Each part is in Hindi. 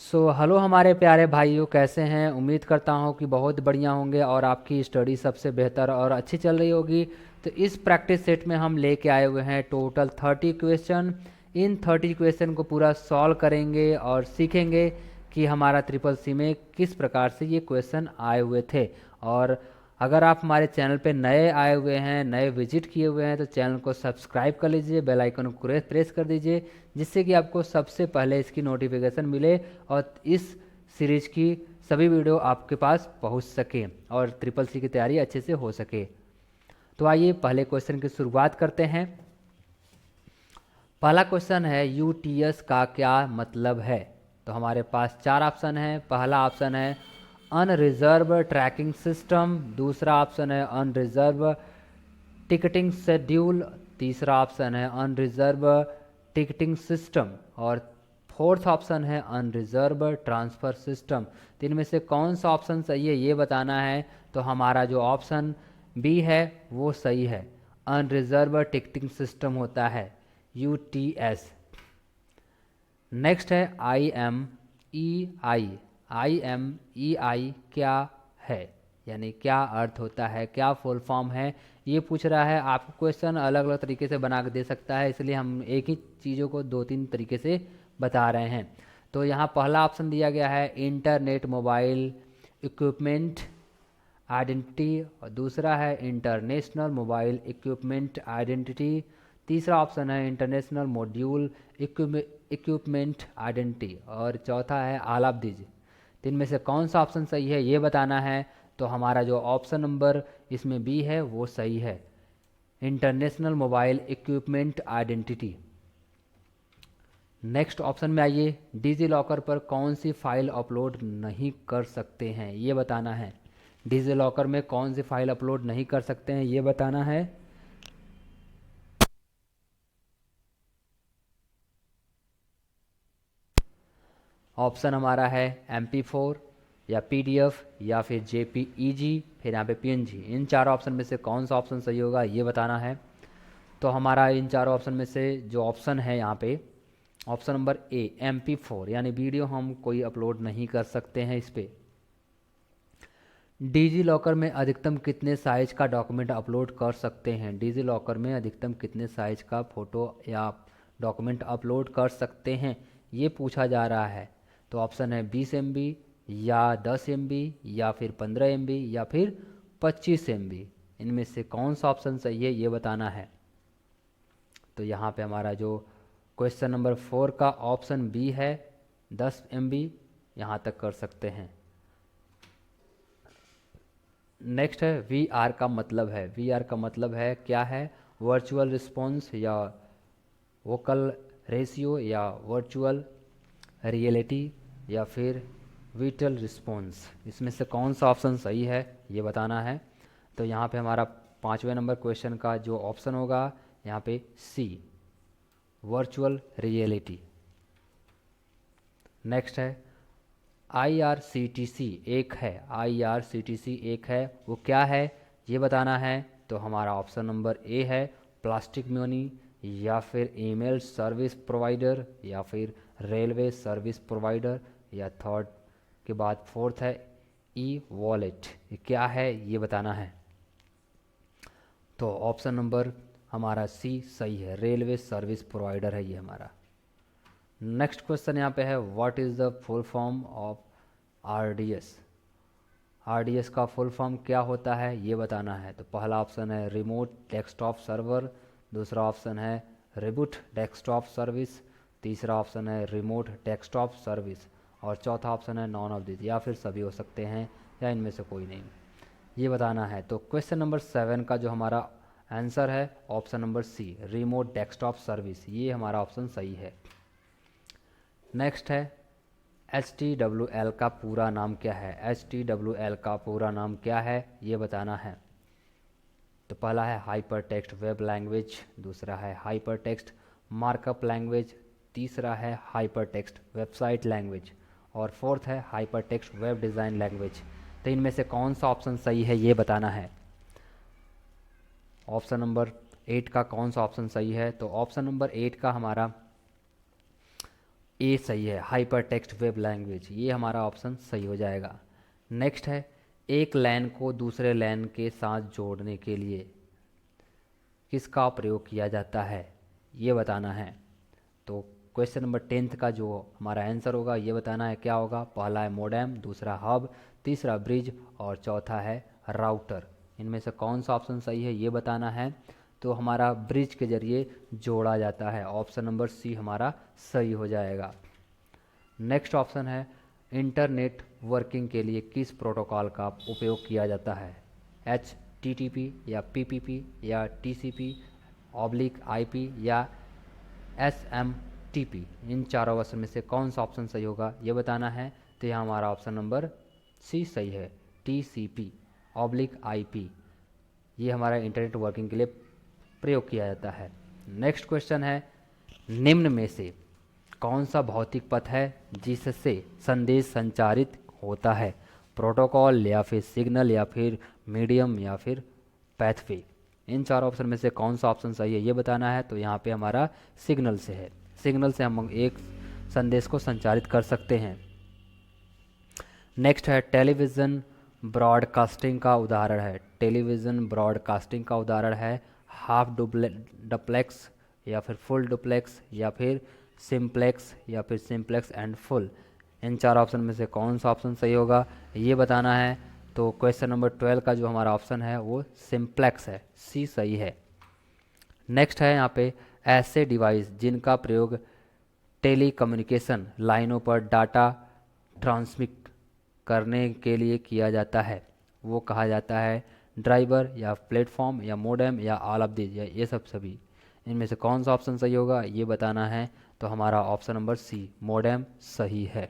हेलो हमारे प्यारे भाइयों, कैसे हैं? उम्मीद करता हूं कि बहुत बढ़िया होंगे और आपकी स्टडी सबसे बेहतर और अच्छी चल रही होगी। तो इस प्रैक्टिस सेट में हम लेके आए हुए हैं टोटल 30 क्वेश्चन। इन 30 क्वेश्चन को पूरा सॉल्व करेंगे और सीखेंगे कि हमारा ट्रिपल सी में किस प्रकार से ये क्वेश्चन आए हुए थे। और अगर आप हमारे चैनल पे नए आए हुए हैं, नए विजिट किए हुए हैं, तो चैनल को सब्सक्राइब कर लीजिए, बेल आइकन को प्रेस कर दीजिए, जिससे कि आपको सबसे पहले इसकी नोटिफिकेशन मिले और इस सीरीज की सभी वीडियो आपके पास पहुंच सके और ट्रिपल सी की तैयारी अच्छे से हो सके। तो आइए पहले क्वेश्चन की शुरुआत करते हैं। पहला क्वेश्चन है यूटीएस का क्या मतलब है। तो हमारे पास चार ऑप्शन है। पहला ऑप्शन है अनरिजर्व ट्रैकिंग सिस्टम, दूसरा ऑप्शन है अनरिजर्व टिकटिंग शेड्यूल, तीसरा ऑप्शन है अनरिजर्व टिकटिंग सिस्टम और फोर्थ ऑप्शन है अनरिजर्व ट्रांसफ़र सिस्टम। तो इनमें से कौन सा ऑप्शन सही है ये बताना है। तो हमारा जो ऑप्शन बी है वो सही है, अनरिजर्व टिकटिंग सिस्टम होता है यूटीएस। नेक्स्ट है I M E I. I M E आई क्या है, यानी क्या अर्थ होता है, क्या फुल फॉर्म है, ये पूछ रहा है। आपको क्वेश्चन अलग अलग तरीके से बना के दे सकता है, इसलिए हम एक ही चीज़ों को दो तीन तरीके से बता रहे हैं। तो यहाँ पहला ऑप्शन दिया गया है इंटरनेट मोबाइल इक्विपमेंट आइडेंटिटी और दूसरा है इंटरनेशनल मोबाइल इक्विपमेंट आइडेंटिटी, तीसरा ऑप्शन है इंटरनेशनल मॉड्यूल इक्विपमेंट आइडेंटिटी और चौथा है ऑल ऑफ दीज। तो इनमें से कौन सा ऑप्शन सही है ये बताना है। तो हमारा जो ऑप्शन नंबर इसमें बी है वो सही है, international mobile equipment identity. Next option में आइए, डिजी लॉकर पर कौन सी फाइल अपलोड नहीं कर सकते हैं ये बताना है। डिजी लॉकर में कौन सी फाइल अपलोड नहीं कर सकते हैं ये बताना है। ऑप्शन हमारा है MP4 या PDF या फिर JPEG, फिर यहाँ पे PNG। इन चारों ऑप्शन में से कौन सा ऑप्शन सही होगा ये बताना है। तो हमारा इन चारों ऑप्शन में से जो ऑप्शन है यहाँ पे ऑप्शन नंबर ए MP4, यानी वीडियो हम कोई अपलोड नहीं कर सकते हैं इस पर। डिजी लॉकर में अधिकतम कितने साइज का डॉक्यूमेंट अपलोड कर सकते हैं, डिजी लॉकर में अधिकतम कितने साइज का फ़ोटो या डॉक्यूमेंट अपलोड कर सकते हैं ये पूछा जा रहा है। तो ऑप्शन है 20 MB या 10 MB या फिर 15 MB या फिर 25 MB। इनमें से कौन सा ऑप्शन सही है ये बताना है। तो यहाँ पे हमारा जो क्वेश्चन नंबर 4 का ऑप्शन बी है, 10 MB यहाँ तक कर सकते हैं। नेक्स्ट है VR का मतलब है। VR का मतलब है क्या है, वर्चुअल रिस्पॉन्स या वोकल रेशियो या वर्चुअल रियलिटी या फिर विजुअल रिस्पॉन्स। इसमें से कौन सा ऑप्शन सही है ये बताना है। तो यहाँ पे हमारा 5वें नंबर क्वेश्चन का जो ऑप्शन होगा यहाँ पे सी, वर्चुअल रियलिटी। नेक्स्ट है IRCTC एक है, IRCTC एक है, वो क्या है ये बताना है। तो हमारा ऑप्शन नंबर ए है प्लास्टिक मनी या फिर ईमेल सर्विस प्रोवाइडर या फिर रेलवे सर्विस प्रोवाइडर या थर्ड के बाद फोर्थ है ई वॉलेट। ये क्या है ये बताना है। तो ऑप्शन नंबर हमारा सी सही है, रेलवे सर्विस प्रोवाइडर है ये हमारा। नेक्स्ट क्वेश्चन यहाँ पे है what is the full form of RDS। RDS का फुल फॉर्म क्या होता है ये बताना है। तो पहला ऑप्शन है रिमोट डेस्कटॉप सर्वर, दूसरा ऑप्शन है रिबूट डेस्कटॉप सर्विस, तीसरा ऑप्शन है रिमोट डेस्कटॉप सर्विस और चौथा ऑप्शन है नॉन ऑफ दिस, या फिर सभी हो सकते हैं या इनमें से कोई नहीं, ये बताना है। तो क्वेश्चन नंबर 7 का जो हमारा आंसर है option number C, remote desktop service, ये हमारा ऑप्शन सही है। नेक्स्ट है HTWL का पूरा नाम क्या है, HTWL का पूरा नाम क्या है ये बताना है। तो पहला है हाइपर टेक्स्ट वेब लैंग्वेज, दूसरा है हाइपर टेक्स्ट मार्कअप लैंग्वेज, तीसरा है हाइपर टेक्स्ट वेबसाइट लैंग्वेज और फोर्थ है hyper text web design language. तो इनमें से कौन सा ऑप्शन सही है ये बताना है। ऑप्शन नंबर 8 का कौन सा ऑप्शन सही है। तो ऑप्शन नंबर 8 का हमारा ए सही है, हाइपर टेक्स्ट वेब लैंग्वेज, ये हमारा ऑप्शन सही हो जाएगा। नेक्स्ट है, एक लैन को दूसरे लैन के साथ जोड़ने के लिए किसका प्रयोग किया जाता है, ये बताना है। तो क्वेश्चन नंबर 10th का जो हमारा आंसर होगा ये बताना है क्या होगा। पहला है मोडेम, दूसरा हब, तीसरा ब्रिज और चौथा है राउटर। इनमें से कौन सा ऑप्शन सही है ये बताना है। तो हमारा ब्रिज के जरिए जोड़ा जाता है, ऑप्शन नंबर सी हमारा सही हो जाएगा। नेक्स्ट ऑप्शन है, इंटरनेट वर्किंग के लिए किस प्रोटोकॉल का उपयोग किया जाता है, एच टी टी पी या पी पी पी या T C P oblique I P या एस एम टी पी। इन चारों ऑप्शन में से कौन सा ऑप्शन सही होगा ये बताना है। तो यहाँ हमारा ऑप्शन नंबर सी सही है, T C P oblique I P, ये हमारा इंटरनेट वर्किंग के लिए प्रयोग किया जाता है। नेक्स्ट क्वेश्चन है, निम्न में से कौन सा भौतिक पथ है जिससे संदेश संचारित होता है, प्रोटोकॉल या फिर सिग्नल या फिर मीडियम या फिर पैथवे। इन चार ऑप्शन में से कौन सा ऑप्शन सही है ये बताना है। तो यहाँ पे हमारा सिग्नल से है, सिग्नल से हम एक संदेश को संचारित कर सकते हैं। नेक्स्ट है, टेलीविज़न ब्रॉडकास्टिंग का उदाहरण है, टेलीविज़न ब्रॉडकास्टिंग का उदाहरण है हाफ डुप्लेक्स या फिर फुल डुप्लेक्स या फिर सिंप्लेक्स या फिर सिंप्लेक्स एंड फुल। इन चार ऑप्शन में से कौन सा ऑप्शन सही होगा ये बताना है। तो क्वेश्चन नंबर 12 का जो हमारा ऑप्शन है वो सिंप्लेक्स है, सी सही है। नेक्स्ट है यहाँ पे, ऐसे डिवाइस जिनका प्रयोग टेलीकम्युनिकेशन लाइनों पर डाटा ट्रांसमिट करने के लिए किया जाता है वो कहा जाता है ड्राइवर या प्लेटफॉर्म या मोडेम या ऑल ऑफ दिस या ये सब सभी। इनमें से कौन सा ऑप्शन सही होगा ये बताना है। तो हमारा ऑप्शन नंबर सी मोडेम सही है।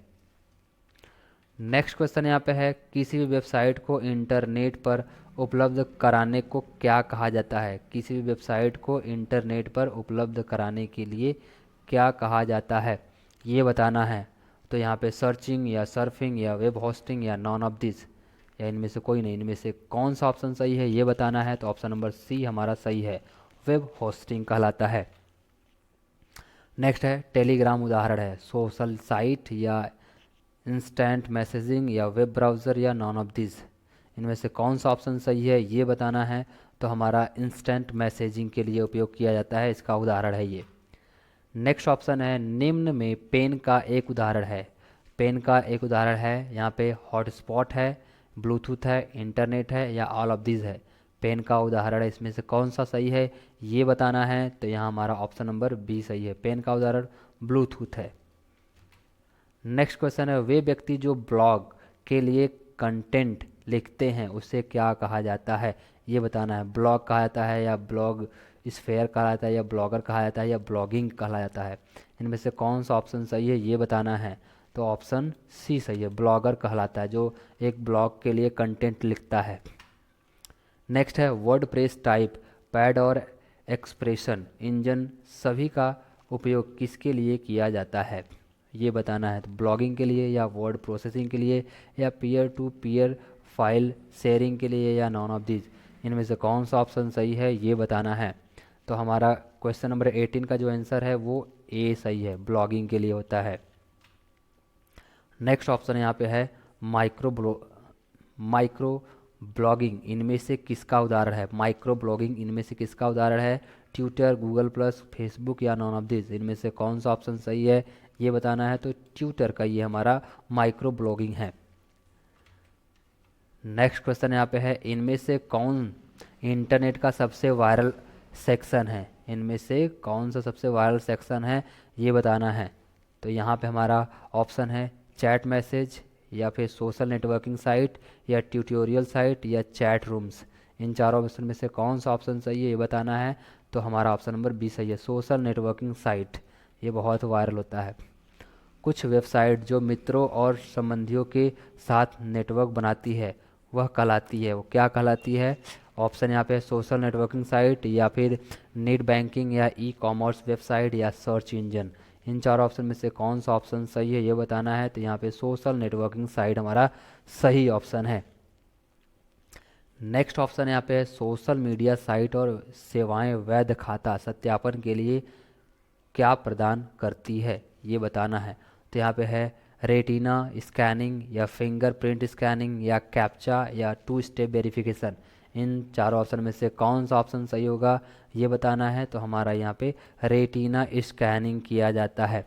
नेक्स्ट क्वेश्चन यहाँ पे है, किसी भी वेबसाइट को इंटरनेट पर उपलब्ध कराने को क्या कहा जाता है, किसी भी वेबसाइट को इंटरनेट पर उपलब्ध कराने के लिए क्या कहा जाता है ये बताना है। तो यहाँ पे सर्चिंग या सर्फिंग या वेब होस्टिंग या नॉन ऑफ दिस या इनमें से कोई नहीं, इनमें से कौन सा ऑप्शन सही है ये बताना है। तो ऑप्शन नंबर सी हमारा सही है, वेब होस्टिंग कहलाता है। नेक्स्ट है, टेलीग्राम उदाहरण है सोशल साइट या इंस्टेंट मैसेजिंग या वेब ब्राउज़र या नॉन ऑफ दिस। इनमें से कौन सा ऑप्शन सही है ये बताना है। तो हमारा इंस्टेंट मैसेजिंग के लिए उपयोग किया जाता है, इसका उदाहरण है ये। नेक्स्ट ऑप्शन है, निम्न में पेन का एक उदाहरण है, पेन का एक उदाहरण है यहाँ पे हॉटस्पॉट है, ब्लूटूथ है, इंटरनेट है या ऑल ऑफ दिस है। पेन का उदाहरण है, इसमें से कौन सा सही है ये बताना है। तो यहाँ हमारा ऑप्शन नंबर बी सही है, पेन का उदाहरण ब्लूटूथ है। नेक्स्ट क्वेश्चन है, वे व्यक्ति जो ब्लॉग के लिए कंटेंट लिखते हैं उसे क्या कहा जाता है ये बताना है। ब्लॉग कहा जाता है या ब्लॉग स्फेयर कहा जाता है या ब्लॉगर कहा जाता है या ब्लॉगिंग कहा जाता है। इनमें से कौन सा ऑप्शन सही है ये बताना है। तो ऑप्शन सी सही है, ब्लॉगर कहलाता है जो एक ब्लॉग के लिए कंटेंट लिखता है। नेक्स्ट है, वर्डप्रेस टाइप पैड और एक्सप्रेशन इंजन सभी का उपयोग किसके लिए किया जाता है ये बताना है। तो ब्लॉगिंग के लिए या वर्ड प्रोसेसिंग के लिए या peer to peer file sharing के लिए या नॉन ऑफ दिस। इनमें से कौन सा ऑप्शन सही है ये बताना है। तो हमारा क्वेश्चन नंबर 18 का जो आंसर है वो ए सही है, ब्लॉगिंग के लिए होता है। नेक्स्ट ऑप्शन यहाँ पे है, माइक्रो ब्लॉगिंग इनमें से किसका उदाहरण है, माइक्रो ब्लॉगिंग इनमें से किसका उदाहरण है, ट्विटर, गूगल प्लस, फेसबुक या नॉन ऑफ दिस। इनमें से कौन सा ऑप्शन सही है ये बताना है। तो ट्विटर का ये हमारा माइक्रो ब्लॉगिंग है। नेक्स्ट क्वेश्चन यहाँ पे है, इनमें से कौन इंटरनेट का सबसे वायरल सेक्शन है, इनमें से कौन सा सबसे वायरल सेक्शन है ये बताना है। तो यहाँ पे हमारा ऑप्शन है चैट मैसेज या फिर सोशल नेटवर्किंग साइट या ट्यूटोरियल साइट या चैट रूम्स। इन चारों ऑप्शन में से कौन सा ऑप्शन सही है ये बताना है। तो हमारा ऑप्शन नंबर बी सही है, सोशल नेटवर्किंग साइट, ये बहुत वायरल होता है। कुछ वेबसाइट जो मित्रों और संबंधियों के साथ नेटवर्क बनाती है वह कहलाती है, वो क्या कहलाती है। ऑप्शन यहाँ पे सोशल नेटवर्किंग साइट या फिर नेट बैंकिंग या ई कॉमर्स वेबसाइट या सर्च इंजन। इन चार ऑप्शन में से कौन सा ऑप्शन सही है ये बताना है। तो यहाँ पे सोशल नेटवर्किंग साइट हमारा सही ऑप्शन है। नेक्स्ट ऑप्शन यहाँ पे है, सोशल मीडिया साइट और सेवाएं वैध खाता सत्यापन के लिए क्या प्रदान करती है ये बताना है। तो यहाँ पे है रेटिना स्कैनिंग या फिंगरप्रिंट स्कैनिंग या कैप्चा या टू स्टेप वेरिफिकेशन। इन चारों ऑप्शन में से कौन सा ऑप्शन सही होगा ये बताना है। तो हमारा यहाँ पे रेटिना स्कैनिंग किया जाता है।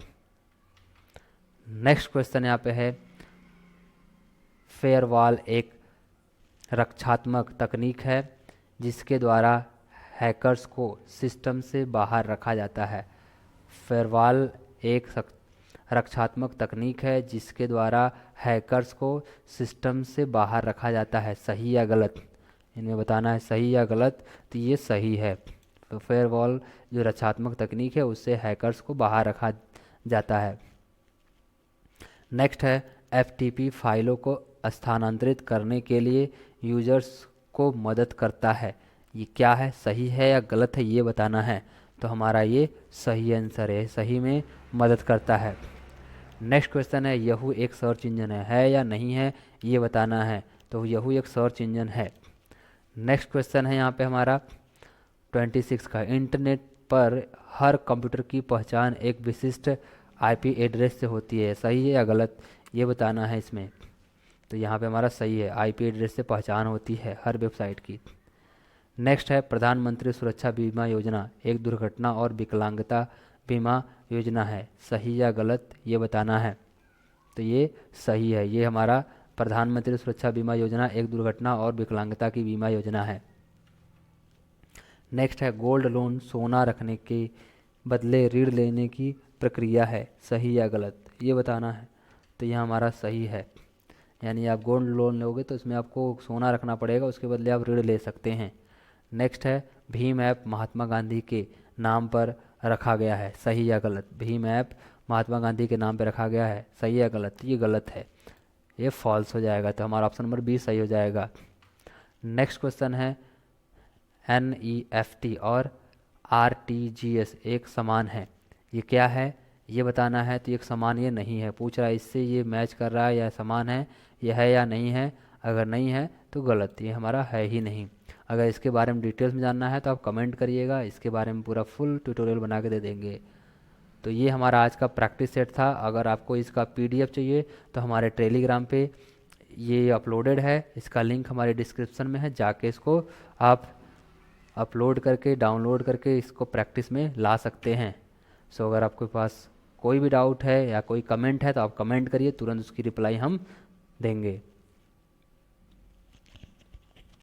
नेक्स्ट क्वेश्चन यहाँ पे है, फेयरवॉल एक रक्षात्मक तकनीक है जिसके द्वारा हैकर्स को सिस्टम से बाहर रखा जाता है। फेयरवॉल एक रक्षात्मक तकनीक है जिसके द्वारा हैकर्स को सिस्टम से बाहर रखा जाता है। सही या गलत इनमें बताना है, सही या गलत। तो ये सही है। तो फेयरवॉल जो रक्षात्मक तकनीक है उससे हैकर्स को बाहर रखा जाता है। नेक्स्ट है, एफटीपी फाइलों को स्थानांतरित करने के लिए यूजर्स को मदद करता है। ये क्या है, सही है या गलत है ये बताना है। तो हमारा ये सही आंसर है, सही में मदद करता है। नेक्स्ट क्वेश्चन है, यहू एक सर्च इंजन है या नहीं है ये बताना है। तो यहू एक सर्च इंजन है। नेक्स्ट क्वेश्चन है यहाँ पे हमारा 26 का, इंटरनेट पर हर कंप्यूटर की पहचान एक विशिष्ट आईपी एड्रेस से होती है। सही है या गलत ये बताना है इसमें। तो यहाँ पे हमारा सही है, आईपी एड्रेस से पहचान होती है हर वेबसाइट की। नेक्स्ट है, प्रधानमंत्री सुरक्षा बीमा योजना एक दुर्घटना और विकलांगता बीमा योजना है। सही या गलत ये बताना है। तो ये सही है, ये हमारा प्रधानमंत्री सुरक्षा बीमा योजना एक दुर्घटना और विकलांगता की बीमा योजना है। नेक्स्ट है, गोल्ड लोन सोना रखने के बदले ऋण लेने की प्रक्रिया है। सही या गलत ये बताना है। तो यह हमारा सही है, यानी आप गोल्ड लोन लोगे तो इसमें आपको सोना रखना पड़ेगा, उसके बदले आप ऋण ले सकते हैं। नेक्स्ट है, भीम ऐप महात्मा गांधी के नाम पर रखा गया है। सही या गलत, भीम ऐप महात्मा गांधी के नाम पर रखा गया है। सही या गलत, ये गलत है, ये फॉल्स हो जाएगा। तो हमारा ऑप्शन नंबर बी सही हो जाएगा। नेक्स्ट क्वेश्चन है, NEFT और RTGS एक समान है, ये क्या है ये बताना है। तो एक समान ये नहीं है, पूछ रहा है इससे ये मैच कर रहा है या समान है, ये है या नहीं है। अगर नहीं है तो गलत, ये हमारा है ही नहीं। अगर इसके बारे में डिटेल्स में जानना है तो आप कमेंट करिएगा, इसके बारे में पूरा फुल ट्यूटोरियल बना के दे देंगे। तो ये हमारा आज का प्रैक्टिस सेट था। अगर आपको इसका PDF चाहिए तो हमारे टेलीग्राम पे ये अपलोडेड है, इसका लिंक हमारे डिस्क्रिप्शन में है, जाके इसको आप अपलोड करके डाउनलोड करके इसको प्रैक्टिस में ला सकते हैं। सो अगर आपके पास कोई भी डाउट है या कोई कमेंट है तो आप कमेंट करिए, तुरंत उसकी रिप्लाई हम देंगे।